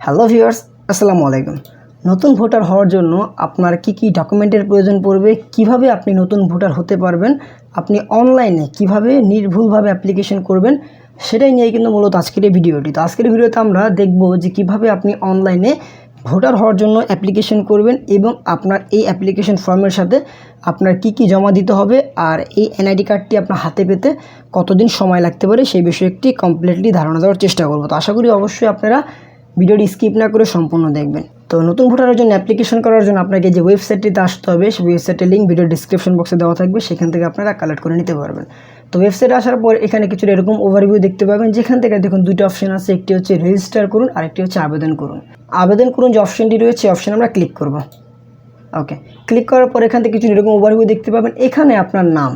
Hello viewers, আসসালামু আলাইকুম। নতুন ভোটার হওয়ার জন্য আপনার কি ডকুমেন্টের প্রয়োজন পড়বে, কিভাবে আপনি নতুন ভোটার হতে পারবেন, আপনি অনলাইনে কিভাবে নির্ভুলভাবে অ্যাপ্লিকেশন করবেন, সেটাই নিয়ে কিন্তু মূলত আজকের এই ভিডিওটি। তো আজকের ভিডিওতে আমরা দেখব যে কিভাবে আপনি অনলাইনে ভোটার হওয়ার জন্য অ্যাপ্লিকেশন করবেন এবং আপনার এই অ্যাপ্লিকেশন ফর্মের সাথে আপনার কি জমা দিতে হবে, আর এই এনআইডি কার্ডটি আপনার হাতে পেতে কতদিন সময় লাগতে পারে সেই বিষয়ে একটি কমপ্লিটলি ধারণা দেওয়ার চেষ্টা করব। তো আশা করি অবশ্যই আপনারা ভিডিওটি স্কিপ না করে সম্পূর্ণ দেখবেন। তো নতুন ভোটারের জন্য অ্যাপ্লিকেশন করার জন্য আপনাকে যে ওয়েবসাইটটিতে আসতে হবে, সেই ওয়েবসাইটের লিঙ্ক ভিডিও ডিসক্রিপশন বক্সে দেওয়া থাকবে, সেখান থেকে আপনারা কালেক্ট করে নিতে পারবেন। তো ওয়েবসাইটে আসার পর এখানে কিছুটা এরকম ওভারভিউ দেখতে পাবেন, যেখান থেকে দেখুন দুটো অপশন আছে, একটি হচ্ছে রেজিস্টার করুন আর একটি হচ্ছে আবেদন করুন। আবেদন করুন যে অপশনটি রয়েছে, অপশন আমরা ক্লিক করব। ওকে, ক্লিক করার পর এখান থেকে কিছু এরকম ওভারভিউ দেখতে পাবেন। এখানে আপনার নাম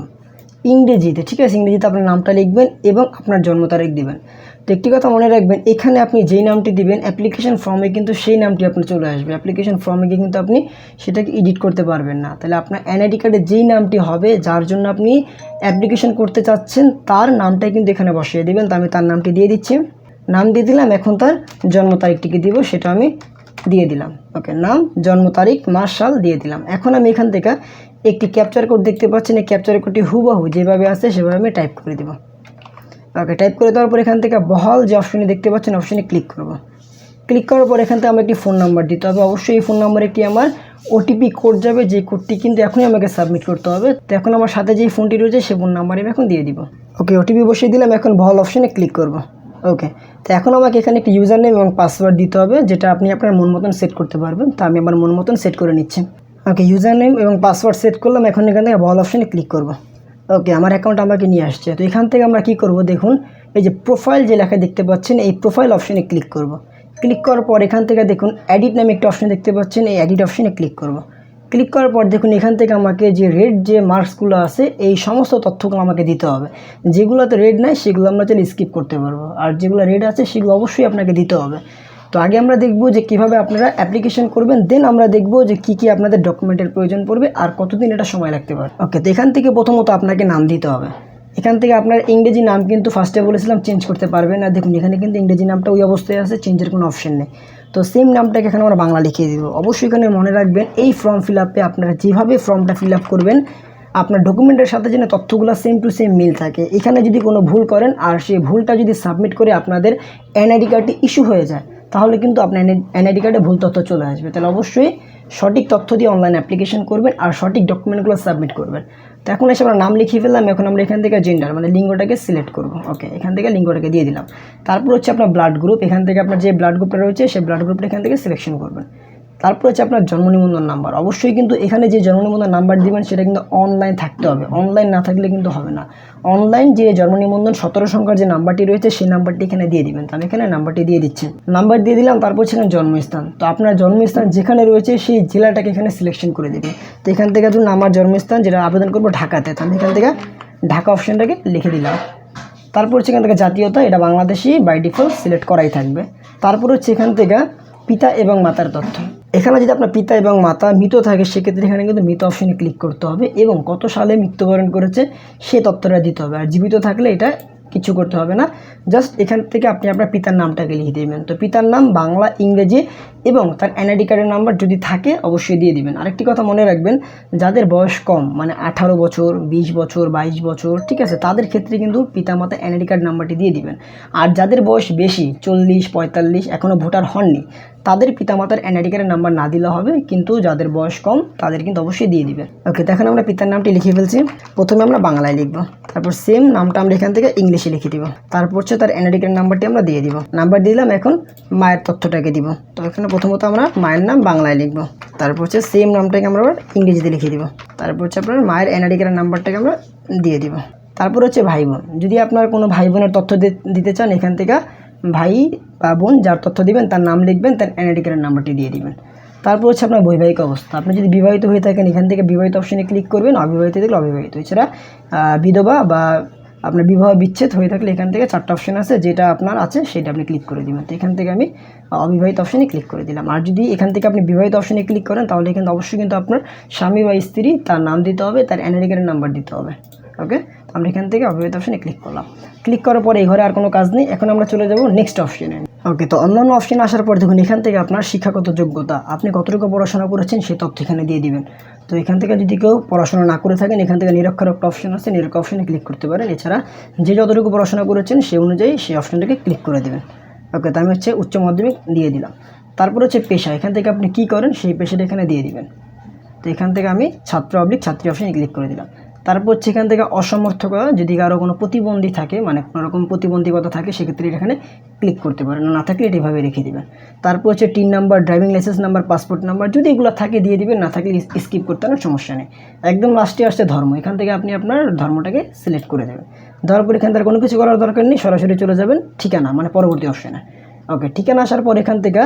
ইংরেজিতে, ঠিক আছে, ইংরেজিতে আপনার নামটা লিখবেন এবং আপনার জন্ম তারিখ দিবেন। তো একটি কথা মনে রাখবেন, এখানে আপনি যেই নামটি দিবেন অ্যাপ্লিকেশন ফর্মে কিন্তু সেই নামটি আপনার চলে আসবে। অ্যাপ্লিকেশন ফর্মে গিয়ে কিন্তু আপনি সেটাকে এডিট করতে পারবেন না। তাহলে আপনার এনআইডি কার্ডে যেই নামটি হবে, যার জন্য আপনি অ্যাপ্লিকেশন করতে চাচ্ছেন, তার নামটাই কিন্তু এখানে বসিয়ে দেবেন। তো আমি তার নামটি দিয়ে দিচ্ছি, নাম দিয়ে দিলাম। এখন তার জন্ম তারিখটিকে দিব, সেটা আমি দিয়ে দিলাম। ওকে, নাম, জন্ম তারিখ, মাস, সাল দিয়ে দিলাম। এখন আমি এখান থেকে একটি ক্যাপচার কোড দেখতে পাচ্ছেন, এই ক্যাপচার কোডটি হুবহু যেভাবে আছে সেভাবে আমি টাইপ করে দেব। ওকে, টাইপ করে দেওয়ার পর এখান থেকে বহাল যে অপশনে দেখতে পাচ্ছেন, অপশনে ক্লিক করব। ক্লিক করার পর এখান থেকে আমার একটি ফোন নাম্বার দিতে হবে। অবশ্যই এই ফোন নাম্বারে একটি আমার ওটিপি কোড যাবে, যে কোডটি কিন্তু এখনই আমাকে সাবমিট করতে হবে। তো এখন আমার সাথে যেই ফোনটি রয়েছে সেই ফোন নাম্বারে আমি এখন দিয়ে দিব। ওকে, ওটিপি বসিয়ে দিলাম। এখন বহাল অপশনে ক্লিক করব। ওকে, তো এখন আমাকে এখানে একটি ইউজার নেম এবং পাসওয়ার্ড দিতে হবে, যেটা আপনি আপনার মন মতন সেট করতে পারবেন। তো আমি আমার মন মতন সেট করে নিচ্ছি। ওকে, ইউজার নেম এবং পাসওয়ার্ড সেট করলাম। এখন এখান থেকে বহাল অপশনে ক্লিক করব। ওকে, আমার অ্যাকাউন্ট আমাকে নিয়ে আসছে। তো এখান থেকে আমরা কি করব, দেখুন এই যে প্রোফাইল যে লেখা দেখতে পাচ্ছেন, এই প্রোফাইল অপশনে ক্লিক করব। ক্লিক করার পর এখান থেকে দেখুন এডিট নামে একটা অপশন দেখতে পাচ্ছেন, এই এডিট অপশনে ক্লিক করব। ক্লিক করার পর দেখুন এখান থেকে আমাকে যে রেড যে মার্কসগুলো আছে, এই সমস্ত তথ্যগুলো আমাকে দিতে হবে। যেগুলোতে রেড নাই সেগুলো আমরা চাইলে স্কিপ করতে পারবো, আর যেগুলো রেড আছে সেগুলো অবশ্যই আপনাকে দিতে হবে। তো আগে আমরা দেখব যে কিভাবে আপনারা অ্যাপ্লিকেশন করবেন, দেন আমরা দেখব যে কি আপনাদের ডকুমেন্টের প্রয়োজন পড়বে আর কতদিন এটা সময় লাগতে পারে। ওকে, তো এখান থেকে প্রথমত আপনাকে নাম দিতে হবে। এখান থেকে আপনার ইংরেজি নাম কিন্তু ফার্স্টে বলেছিলাম চেঞ্জ করতে পারবেন না। দেখুন এখানে কিন্তু ইংরেজি নামটা ওই অবস্থায় আছে, চেঞ্জের কোনো অপশন নেই। তো সেম নামটাকে এখানে আমরা বাংলা লিখিয়ে দিব। অবশ্যই এখানে মনে রাখবেন, এই ফর্ম ফিল আপে আপনারা যেভাবে ফর্মটা ফিল আপ করবেন, আপনার ডকুমেন্টের সাথে যেন তথ্যগুলো সেম টু সেম মিল থাকে। এখানে যদি কোনো ভুল করেন আর সেই ভুলটা যদি সাবমিট করে আপনাদের এনআইডি কার্ডটি ইস্যু হয়ে যায়, তাহলে কিন্তু আপনার এনআইডি কার্ডে ভুল তথ্য চলে আসবে। তাহলে অবশ্যই সঠিক তথ্য দিয়ে অনলাইন অ্যাপ্লিকেশন করবেন আর সঠিক ডকুমেন্টগুলো সাবমিট করবেন। তো এখন এসে আমরা নাম লিখিয়ে ফেললাম। এখন আমরা এখান থেকে জেন্ডার মানে লিঙ্গটাকে সিলেক্ট করব। ওকে, এখান থেকে লিঙ্গটাকে দিয়ে দিলাম। তারপর হচ্ছে আপনার ব্লাড গ্রুপ, এখান থেকে আপনার যে ব্লাড গ্রুপটা রয়েছে সেই ব্লাড গ্রুপটা এখান থেকে সিলেকশন করবেন। তারপর হচ্ছে আপনার জন্ম নিবন্ধন নাম্বার। অবশ্যই কিন্তু এখানে যে জন্ম নিবন্ধন নাম্বার দিবেন সেটা কিন্তু অনলাইন থাকতে হবে, অনলাইন না থাকলে কিন্তু হবে না। অনলাইন যে জন্ম নিবন্ধন 17 সংখ্যার যে নাম্বারটি রয়েছে সেই নাম্বারটি এখানে দিয়ে দিবেন। তো আমি এখানে নাম্বারটি দিয়ে দিচ্ছি, নাম্বার দিয়ে দিলাম। তারপর ছিলেন জন্মস্থান। তো আপনার জন্মস্থান যেখানে রয়েছে সেই জেলাটাকে এখানে সিলেকশন করে দেবেন। তো এখান থেকে ধরুন আমার জন্মস্থান যেটা আবেদন করবো ঢাকাতে, তো আমি এখান থেকে ঢাকা অপশানটাকে লিখে দিলাম। তারপর হচ্ছে এখান থেকে জাতীয়তা, এটা বাংলাদেশি বাই ডিফল্ট সিলেক্ট করাই থাকবে। তারপর হচ্ছে এখান থেকে পিতা এবং মাতার তথ্য। এখানে যদি আপনার পিতা এবং মাতা মৃত থাকে, সেক্ষেত্রে এখানে কিন্তু মৃত অপশনে ক্লিক করতে হবে এবং কত সালে মৃত্যুবরণ করেছে সে তথ্যটা দিতে হবে। আর জীবিত থাকলে এটা কিছু করতে হবে না, জাস্ট এখান থেকে আপনি আপনার পিতার নামটাকে লিখে দেবেন। তো পিতার নাম বাংলা, ইংরেজি এবং তার এনআইডি কার্ডের নাম্বার যদি থাকে অবশ্যই দিয়ে দিবেন। আরেকটি কথা মনে রাখবেন, যাদের বয়স কম মানে 18 বছর, 20 বছর, 22 বছর, ঠিক আছে, তাদের ক্ষেত্রে কিন্তু পিতামাতা এনআইডি কার্ড নাম্বারটি দিয়ে দিবেন। আর যাদের বয়স বেশি 40, 45 এখনও ভোটার হননি, তাদের পিতামাতার এনআইডি কার্ডের নাম্বার না দিলে হবে, কিন্তু যাদের বয়স কম তাদের কিন্তু অবশ্যই দিয়ে দিবেন। ওকে, দেখেন আমরা পিতার নামটি লিখে ফেলছি। প্রথমে আমরা বাংলায় লিখব, তারপর সেম নামটা আমরা এখান থেকে ইংলিশে লিখে দিব। তারপর হচ্ছে তার এনআইডি কার্ডের নাম্বারটি আমরা দিয়ে দিব। নাম্বার দিলাম। এখন মায়ের তথ্যটাকে দিব। তো এখানে প্রথমত আমরা মায়ের নাম বাংলায় লিখব, তারপর হচ্ছে সেম নামটাকে আমরা ইংরেজিতে লিখে দিব। তারপর হচ্ছে আপনার মায়ের এনআইডি কার্ডের নাম্বারটাকে আমরা দিয়ে দিব। তারপর হচ্ছে ভাই বোন, যদি আপনার কোনো ভাই বোনের তথ্য দিতে চান, এখান থেকে ভাই বা বোন যার তথ্য দিবেন তার নাম লিখবেন, তার এনআইডি কার্ডের নাম্বারটি দিয়ে দিবেন। তারপর হচ্ছে আপনার বৈবাহিক অবস্থা। আপনি যদি বিবাহিত হয়ে থাকেন, এখান থেকে বিবাহিত অপশনে ক্লিক করবেন, অবিবাহিত থাকলে অবিবাহিত। এছাড়া বিধবা বা আপনার বিবাহ বিচ্ছেদ হয়ে থাকলে এখান থেকে 4টা অপশন আছে, যেটা আপনার আছে সেটা আপনি ক্লিক করে দিবেন। তো এখান থেকে আমি অবিবাহিত অপশনে ক্লিক করে দিলাম। আর যদি এখান থেকে আপনি বিবাহিত অপশনে ক্লিক করেন, তাহলে কিন্তু অবশ্যই কিন্তু আপনার স্বামী বা স্ত্রী তার নাম দিতে হবে, তার এনআইডি কার্ডের নাম্বার দিতে হবে। ওকে, তো আমরা এখান থেকে অবিবাহিত অপশনে ক্লিক করলাম। ক্লিক করার পরে এই ঘরে আর কোনো কাজ নেই। এখন আমরা চলে যাব নেক্সট অপশনে। ওকে, তো অন্যান্য অপশনে আসার পর দেখুন এখান থেকে আপনার শিক্ষাগত যোগ্যতা, আপনি কতটুকু পড়াশোনা করেছেন সেই তথ্য এখানে দিয়ে দিবেন। তো এখান থেকে যদি কেউ পড়াশোনা না করে থাকেন, এখান থেকে নিরক্ষর একটা অপশন আছে, নিরক্ষর অপশনে ক্লিক করতে পারেন। এছাড়া যে যতটুকু পড়াশোনা করেছেন সেই অনুযায়ী সেই অপশনটাকে ক্লিক করে দেবেন। ওকে, তো আমি হচ্ছে উচ্চ মাধ্যমিক দিয়ে দিলাম। তারপর হচ্ছে পেশা, এখান থেকে আপনি কী করেন সেই পেশাটা এখানে দিয়ে দিবেন। তো এখান থেকে আমি ছাত্রী অপশনে ক্লিক করে দিলাম। তারপর হচ্ছে এখান থেকে অসমর্থকতা, যদি কারো কোনো প্রতিবন্ধী থাকে, মানে কোনো রকম প্রতিবন্ধকতা থাকে, সেক্ষেত্রে এখানে ক্লিক করতে পারেন, না থাকলে এভাবে রেখে দেবেন। তারপর হচ্ছে tin number, driving licence number, passport number, যদি এগুলো থাকে দিয়ে দিবেন, না থাকলে স্কিপ করতে হবে, সমস্যা নেই। একদম লাস্টে আসছে ধর্ম, এখান থেকে আপনি আপনার ধর্মটাকে সিলেক্ট করে দেবেন। দেওয়ার পর এখান থেকে কোনো কিছু করার দরকার নেই, সরাসরি চলে যাবেন ঠিকানা, মানে পরবর্তী অপশনে। ওকে, ঠিকানা আসার পর এখান থেকে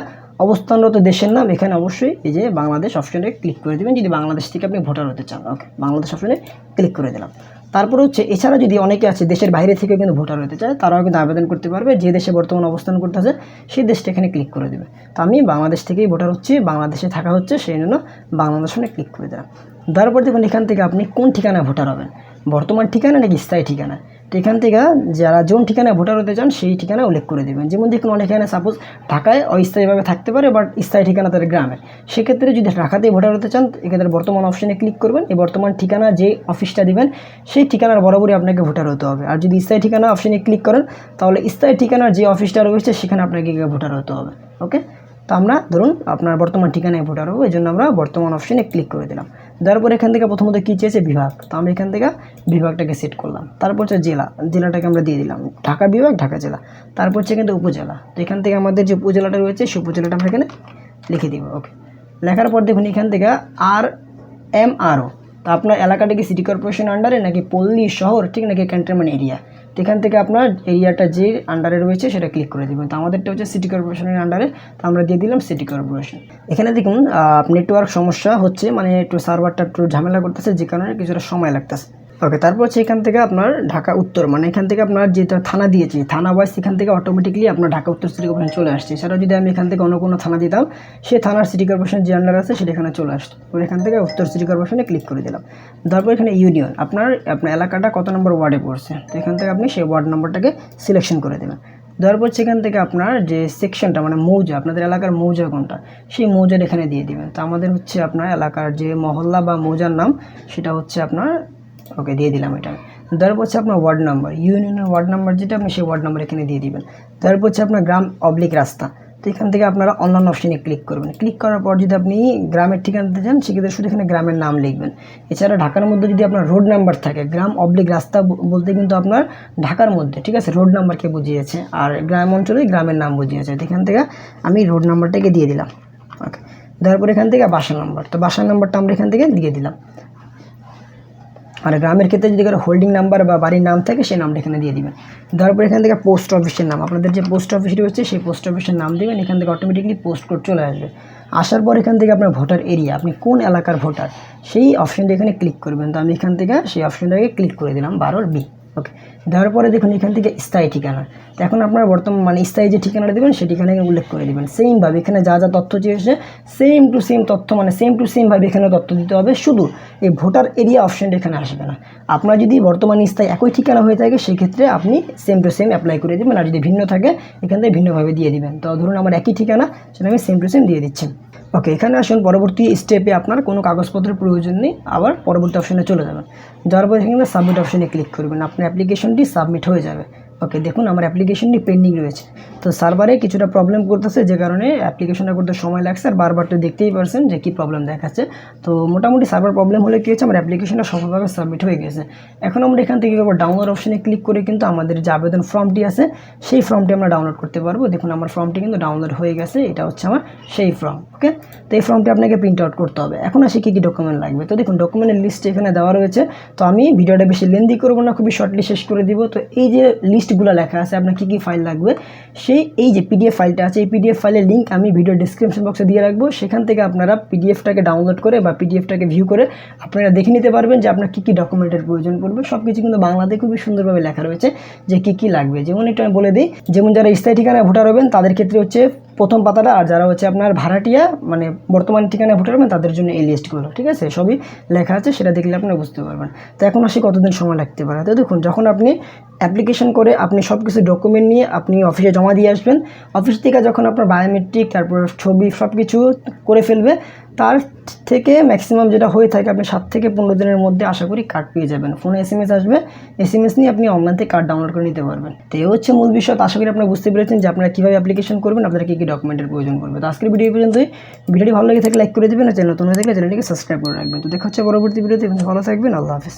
অবস্থানরত দেশের নাম, এখানে অবশ্যই এই যে বাংলাদেশ অপশনে ক্লিক করে দেবেন যদি বাংলাদেশ থেকে আপনি ভোটার হতে চান। ওকে, বাংলাদেশ অপশনে ক্লিক করে দিলাম। তারপর হচ্ছে এছাড়া যদি অনেকে আছে দেশের বাইরে থেকে কিন্তু ভোটার হতে চায়, তারাও কিন্তু আবেদন করতে পারবে। যে দেশে বর্তমান অবস্থান করতেছে সেই দেশটা এখানে ক্লিক করে দেবে। তো আমি বাংলাদেশ থেকেই ভোটার হচ্ছি, বাংলাদেশে থাকা হচ্ছে, সেই জন্য বাংলাদেশ অপশনে ক্লিক করে দিলাম। তারপর দেখুন এখান থেকে আপনি কোন ঠিকানায় ভোটার হবেন, বর্তমান ঠিকানা নাকি স্থায়ী ঠিকানা। তো এখান থেকে যারা যোন ঠিকানায় ভোটার হতে চান সেই ঠিকানা উল্লেখ করে দেবেন। যেমন দেখুন অনেক এখানে সাপোজ ঢাকায় অস্থায়ীভাবে থাকতে পারে, বাট স্থায়ী ঠিকানা তাদের গ্রামে। সেক্ষেত্রে যদি ঢাকাতেই ভোটার হতে চান, এক্ষেত্রে বর্তমান অপশনে ক্লিক করবেন। এই বর্তমান ঠিকানা যে অফিসটা দিবেন সেই ঠিকানার বরাবরই আপনাকে ভোটার হতে হবে। আর যদি স্থায়ী ঠিকানা অপশনে ক্লিক করেন, তাহলে স্থায়ী ঠিকানার যে অফিসটা রয়েছে সেখানে আপনাকে ভোটার হতে হবে। ওকে, তো আমরা ধরুন আপনার বর্তমান ঠিকানায় ভোটার হবো, এই জন্য আমরা বর্তমান অপশনে ক্লিক করে দিলাম। দেওয়ার পর এখান থেকে প্রথমত কী চেয়েছে, বিভাগ। তো আমরা এখান থেকে বিভাগটাকে সেট করলাম। তারপর হচ্ছে জেলাটাকে আমরা দিয়ে দিলাম ঢাকা বিভাগ, ঢাকা জেলা। তারপর হচ্ছে কিন্তু উপজেলা। তো এখান থেকে আমাদের যে উপজেলাটা রয়েছে সেই উপজেলাটা আমরা এখানে লিখে দিব। ওকে, লেখার পর দেখুন এখান থেকে RMRO, তো আপনার এলাকাটা কি সিটি কর্পোরেশন আন্ডারে নাকি পল্লী শহর, ঠিক নাকি ক্যান্টনমেন্ট এরিয়া। তো এখান থেকে আপনার এরিয়াটা যে আন্ডারে রয়েছে সেটা ক্লিক করে দেবেন। তো আমাদেরটা হচ্ছে সিটি কর্পোরেশনের আন্ডারে, তো আমরা দিয়ে দিলাম সিটি কর্পোরেশন। এখানে দেখুন নেটওয়ার্ক সমস্যা হচ্ছে, মানে একটু সার্ভারটা একটু ঝামেলা করতেছে, যে কারণে কিছুটা সময় লাগতেছে। ওকে, তারপর হচ্ছে এখান থেকে আপনার ঢাকা উত্তর, মানে এখান থেকে আপনার যেটা থানা দিয়েছি, থানা ওয়াইজ এখান থেকে অটোমেটিকলি আপনার ঢাকা উত্তর সিটি কর্পোরেশন চলে আসছে। এছাড়াও যদি আমি এখান থেকে অন্য কোনো থানা দিতাম, সেই থানার সিটি কর্পোরেশন যে আন্ডার আছে সেটা এখানে চলে আসতো। তো এখান থেকে উত্তর সিটি কর্পোরেশনে ক্লিক করে দিলাম। তারপর এখানে ইউনিয়ন, আপনার এলাকাটা কত নম্বর ওয়ার্ডে পড়ছে, তো এখান থেকে আপনি সেই ওয়ার্ড নম্বরটাকে সিলেকশন করে দেবেন। দেওয়ার পর সেখান থেকে আপনার যে সেকশনটা, মানে মৌজা, আপনাদের এলাকার মৌজা কোনটা সেই মৌজার এখানে দিয়ে দিবেন। তো আমাদের হচ্ছে আপনার এলাকার যে মহল্লা বা মৌজার নাম সেটা হচ্ছে আপনার, ওকে দিয়ে দিলাম এটা। তারপর হচ্ছে আপনার ওয়ার্ড নাম্বার, ইউনিয়নের ওয়ার্ড নাম্বার যেটা, আপনি সেই ওয়ার্ড নাম্বার এখানে দিয়ে দিবেন। তারপর হচ্ছে আপনার গ্রাম অবলিক রাস্তা। তো এখান থেকে আপনারা অন্যান্য অপশনে ক্লিক করবেন। ক্লিক করার পর যদি আপনি গ্রামের ঠিকানাতে যান, সেক্ষেত্রে শুধু এখানে গ্রামের নাম লিখবেন। এছাড়া ঢাকার মধ্যে যদি আপনার রোড নাম্বার থাকে, গ্রাম অবলিক রাস্তা বলতে কিন্তু আপনার ঢাকার মধ্যে, ঠিক আছে, রোড নাম্বারকে বুঝিয়েছে, আর গ্রাম অঞ্চলে গ্রামের নাম বুঝিয়েছে। তো এখান থেকে আমি রোড নাম্বারটাকে দিয়ে দিলাম। ওকে, তারপর এখান থেকে বাসা নাম্বার, তো বাসার নাম্বারটা আমরা এখান থেকে দিয়ে দিলাম। আর গ্রামের ক্ষেত্রে যদি কারো হোল্ডিং নাম্বার বা বাড়ির নাম থাকে সেই নামটা এখানে দিয়ে দিবেন। তারপর এখান থেকে পোস্ট অফিসের নাম, আপনাদের যে পোস্ট অফিস রয়েছে সেই পোস্ট অফিসের নাম দেবেন। এখান থেকে অটোমেটিকলি পোস্ট কোড চলে আসবে। আসার পর এখান থেকে আপনার ভোটার এরিয়া, আপনি কোন এলাকার ভোটার সেই অপশনটা এখানে ক্লিক করবেন। তো আমি এখান থেকে সেই অপশনটাকে ক্লিক করে দিলাম 12B। ওকে, দেওয়ার পরে দেখুন এখান থেকে স্থায়ী ঠিকানা। তো এখন আপনার বর্তমান মানে স্থায়ী যে ঠিকানাটা দেবেন সেই ঠিকানাকে উল্লেখ করে দেবেন। সেমভাবে এখানে যা যা তথ্য চেয়েছে সেম টু সেম তথ্য, মানে সেম টু সেমভাবে এখানে তথ্য দিতে হবে। শুধু এই ভোটার এরিয়া অপশনটা এখানে আসবে না। আপনার যদি বর্তমান স্থায়ী একই ঠিকানা হয়ে থাকে সেক্ষেত্রে আপনি সেম টু সেম অ্যাপ্লাই করে দেবেন, আর যদি ভিন্ন থাকে এখান থেকে ভিন্নভাবে দিয়ে দিবেন। তো ধরুন আমার একই ঠিকানা, সেটা আমি সেম টু সেম দিয়ে দিচ্ছি। ওকে, এখানে আসুন পরবর্তী স্টেপে আপনার কোনো কাগজপত্রের প্রয়োজন নেই, আবার পরবর্তী অপশনে চলে যাবেন। যাওয়ার পর এখানে সাবমিট অপশনে ক্লিক করবেন, আপনার অ্যাপ্লিকেশনটি সাবমিট হয়ে যাবে। ওকে, দেখুন আমার অ্যাপ্লিকেশনটি পেন্ডিং রয়েছে। তো সার্ভারে কিছুটা প্রবলেম করতেছে, যে কারণে অ্যাপ্লিকেশনটা করতে সময় লাগছে, আর বারবার তো দেখতেই পারছেন যে কী প্রবলেম দেখাচ্ছে। তো মোটামুটি সার্ভার প্রবলেম হলে কী হচ্ছে, আমার অ্যাপ্লিকেশনটা সফলভাবে সাবমিট হয়ে গেছে। এখন আমরা এখান থেকে ডাউনলোড অপশনে ক্লিক করে কিন্তু আমাদের যে আবেদন ফর্মটি আছে সেই ফর্মটি আমরা ডাউনলোড করতে পারবো। দেখুন আমার ফর্মটি কিন্তু ডাউনলোড হয়ে গেছে, এটা হচ্ছে আমার সেই ফর্ম। ওকে, তো এই ফর্মটি আপনাকে প্রিন্ট আউট করতে হবে। এখন আসি কী কী ডকুমেন্ট লাগবে। তো দেখুন ডকুমেন্টের লিস্ট এখানে দেওয়া রয়েছে। তো আমি ভিডিওটা বেশি লেন্দি করবো না, খুবই শর্টলি শেষ করে দিব। তো এই যে লিস্টগুলো লেখা আছে আপনার কী কী ফাইল লাগবে, সেই এই যে পিডিএফ ফাইলটা আছে, এই পিডিএফ ফাইলের লিঙ্ক আমি ভিডিও ডিসক্রিপশন বক্সে দিয়ে রাখবো। সেখান থেকে আপনারা পিডিএফটাকে ডাউনলোড করে বা পিডিএফটাকে ভিউ করে আপনারা দেখে নিতে পারবেন যে আপনার কী কী ডকুমেন্টের প্রয়োজন পড়বে। সব কিছু কিন্তু বাংলাতে খুবই সুন্দরভাবে লেখা রয়েছে যে কী কী লাগবে। যেমন একটু আমি বলে দিই, যেমন যারা স্থায়ী ঠিকানায় ভোটার হবেন তাদের ক্ষেত্রে হচ্ছে প্রথম পাতাটা, আর যারা হচ্ছে আপনার ভাড়াটিয়া মানে বর্তমান ঠিকানা ভোটার হবেন তাদের জন্য এই লিস্টগুলো, ঠিক আছে? সবই লেখা আছে, সেটা দেখলে আপনি বুঝতে পারবেন। তো এখন আসি কতদিন সময় লাগতে পারে। তো দেখুন, যখন আপনি অ্যাপ্লিকেশন করে আপনি সব কিছু ডকুমেন্ট নিয়ে আপনি অফিসে জমা দিয়ে আসবেন, অফিস থেকে যখন আপনার বায়োমেট্রিক তারপর ছবি সব কিছু করে ফেলবে, তার থেকে ম্যাক্সিমাম যেটা হয়ে থাকে আপনি 7 থেকে 15 দিনের মধ্যে আশা করি কার্ড পেয়ে যাবেন। ফোনে SMS আসবে, SMS নিয়ে আপনি অনলাইন থেকে কার্ড ডাউনলোড করে নিতে পারবেন। তো এই হচ্ছে মূল বিষয়। তো আশা করি আপনারা বুঝতে পেরেছেন যে আপনারা কীভাবে অ্যাপ্লিকেশন করবেন, আপনারা কী কী ডকুমেন্টের প্রয়োজন পড়বে। তো আজকের ভিডিও পর্যন্তই। ভিডিওটি ভালো লেগে থাকলে লাইক করে দেবেন, আর চ্যানেল নতুন হয়ে থাকলে চ্যানেলটিকে সাবস্ক্রাইব করে রাখবেন। তো দেখা হচ্ছে পরবর্তী ভিডিওতে। ভালো থাকবেন, আল্লাহ হাফেজ।